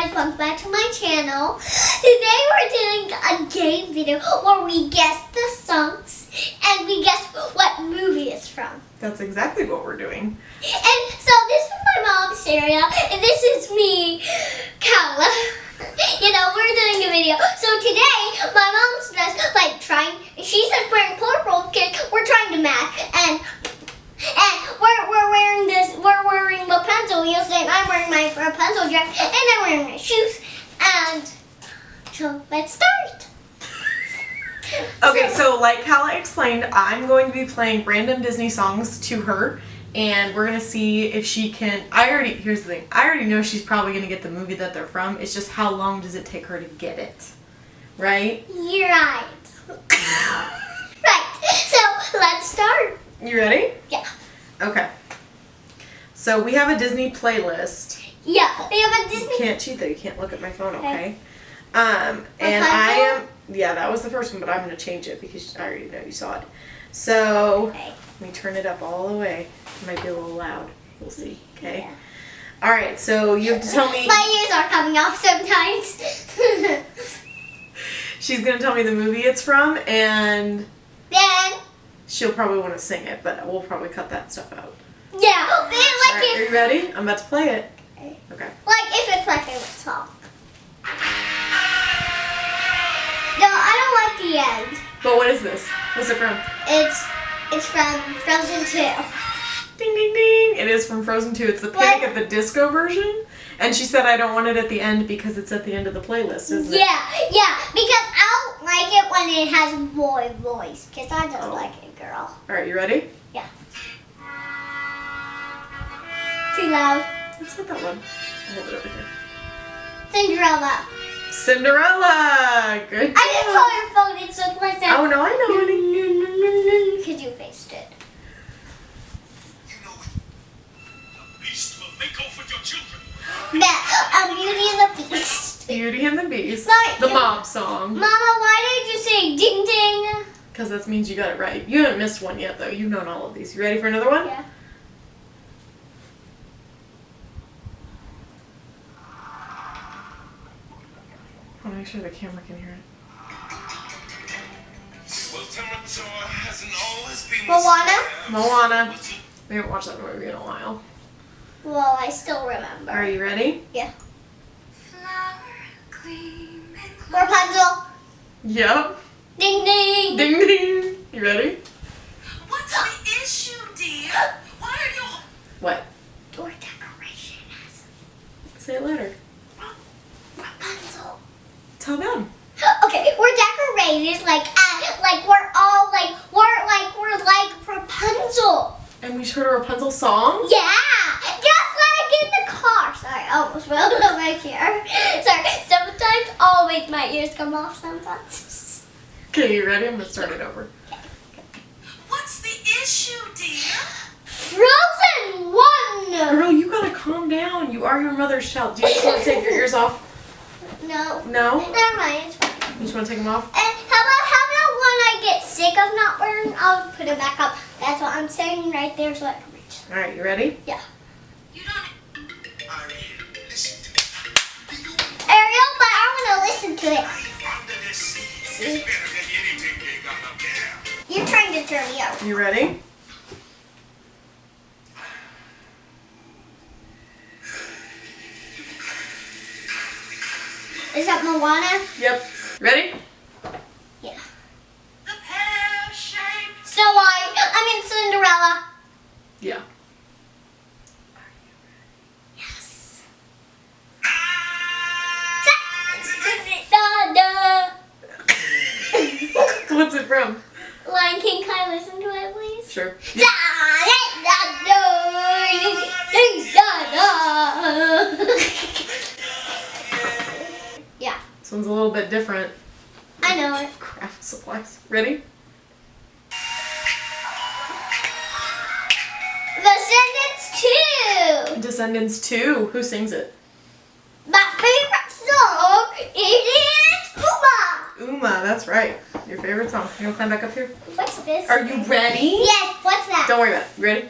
guys, welcome back to my channel. Today we're doing a game video where we guess the songs and we guess what movie it's from. That's exactly what we're doing. And so this is my mom, Sarah, and this is me, Kala. You know, we're doing a video. So today, my mom's dressed like she says wearing purple because we're trying to match. And we're wearing this, we're wearing Rapunzel. You'll say I'm wearing my Rapunzel dress and I'm wearing my shoes. And so let's start. Okay, so like Kala explained, I'm going to be playing random Disney songs to her, and we're gonna see if she can. Here's the thing. I already know she's probably gonna get the movie that they're from. It's just how long does it take her to get it, right? You're right. Right. So let's start. You ready? Yeah. Okay. So we have a Disney playlist. Yeah. We have a Disney. You can't cheat though. You can't look at my phone, okay? Okay. And Rapunzel? I am. Yeah, that was the first one, but I'm gonna change it because I already know you saw it. So Okay. let me turn it up all the way. It might be a little loud. We'll see. Okay. Yeah. All right. So you have to tell me. My ears are coming off sometimes. She's gonna tell me the movie it's from, and Then, she'll probably want to sing it, but we'll probably cut that stuff out. yeah. Then All right. Are if, you ready? I'm about to play it. Okay. Okay. like if it's my favorite song. No, I don't like the end. But what is this? What's it from? It's from Frozen 2. Ding ding ding! It is from Frozen 2. It's the Panic at the Disco version. And she said I don't want it at the end because it's at the end of the playlist, isn't it? Yeah, because I don't like it when it has a boy voice, because I just like a girl. Alright, you ready? Yeah. Too loud. It's not that one. I'll hold it over here. Cinderella. Cinderella! Good job. I didn't call your phone, it's just like that. Oh no, I know, honey. Because you faced it. You know it. A beast will make off with your children. Beauty and the Beast. Beauty and the Beast. Sorry. The mob song. Mama, why did you say ding ding? Because that means you got it right. You haven't missed one yet, though. You've known all of these. You ready for another one? Yeah. I want to make sure the camera can hear it. Well, Temperature hasn't always been Moana? Moana. We haven't watched that movie in a while. Well, I still remember. Are you ready? Yeah. Rapunzel. Yep. Ding ding. Ding ding. You ready? What's the issue, dear? Why are you... What? Door decoration has Say it louder. Rapunzel. Tell them. Okay, we're decorated like we're like Rapunzel. And we heard a Rapunzel song? Yeah, just like in the car. Sorry, I almost rolled over here. Sorry, sometimes always my ears come off sometimes. Okay, you ready? I'm going to start it over. What's the issue, dear? Frozen 1. Girl, you got to calm down. You are your mother's child. Do you just want to take your ears off? No. No? Never mind. It's fine. You just want to take them off? And how about when I get sick of not wearing, I'll put it back up. That's what I'm saying right there so I can reach. All right, you ready? Yeah. You don't... Ariel, listen to me. Do you... Ariel, but I want to listen to it. Life under the sea is better than anything they got up there. You're trying to turn me out. You ready? Is that Moana? Yep. Ready? Yeah. The pear-shaped... Snow White. I mean Cinderella. Yeah. Yes. What's it from? Lion King, can I listen to it, please? Sure. Yeah, This one's a little bit different. I know it. Craft supplies. Ready? Descendants 2. Descendants 2. Who sings it? My favorite song is Uma. Uma, that's right. Your favorite song. You want to climb back up here? What's this? Are you ready? Yes, what's that? Don't worry about it. You ready?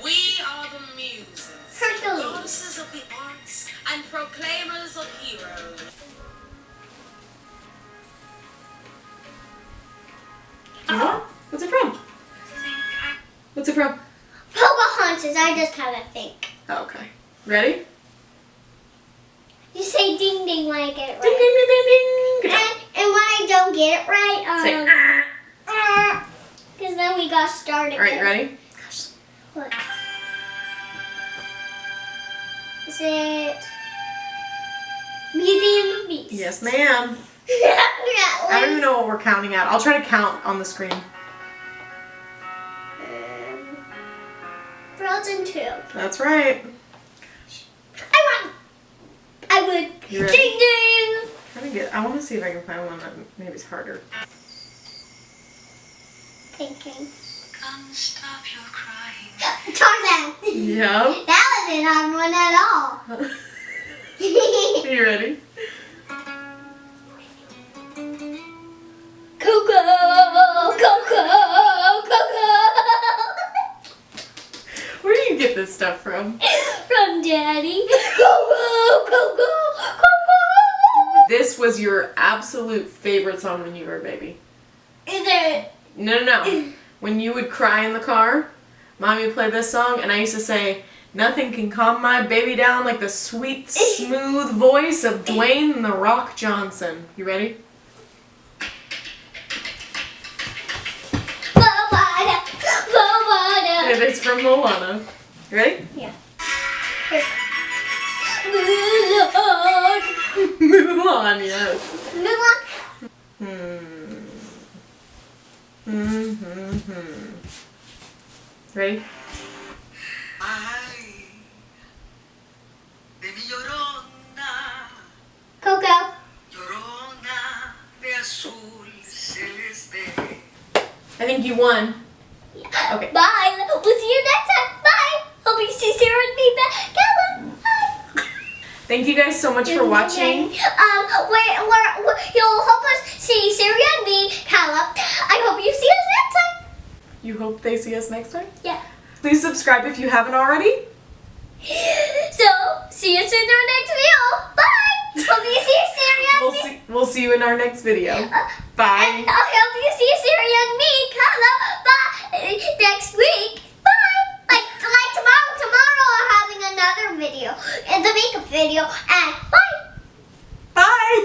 We are the Muses, Hercules. goddesses of the and proclaimers of heroes. What? What's it from? What's it from? Pocahontas. I just had to think. Oh, okay. Ready? You say ding ding when I get it Ding, right. ding, ding, ding, ding. And when I don't get it right, Say, because then we got started. All right, ready? What? Is it Beauty and the Beast? Yes, ma'am. Yeah, I don't even know what we're counting at. I'll try to count on the screen. Frozen 2. That's right. I would. You ready? Ding ding. I want to see if I can find one that maybe is harder. Thinking. Come stop your crying. Tarzan. Yep. That wasn't on one at all. Are you ready? Coco, Coco, Coco. Where do you get this stuff from? From Daddy. Coco, Coco, Coco. This was your absolute favorite song when you were a baby. Is it? No. When you would cry in the car, Mommy would play this song, and I used to say, "Nothing can calm my baby down like the sweet, smooth voice of Dwayne The Rock Johnson." You ready? Moana, Moana. It is from Moana. You ready? Yeah. Mulan. Mulan, yes. Mulan. Ready? Ay, de mi llorona, Coco. llorona de azul celeste. I think you won. Okay. Bye. We'll see you next time. Bye. Hope you see Sarah and me back. Bye. Thank you guys so much for watching. You'll help us see Sarah and me, Kala. I hope you see us next time. You hope they see us next time? Yeah. Please subscribe if you haven't already. So, see you soon in our next video. Bye. Hope you see Sarah and me. We'll see you in our next video. Bye. And I'll help you see Sarah and me, Kala. Bye. Next week. Bye. Like tomorrow. Tomorrow I'm having another video. It's a makeup video. And bye. Bye.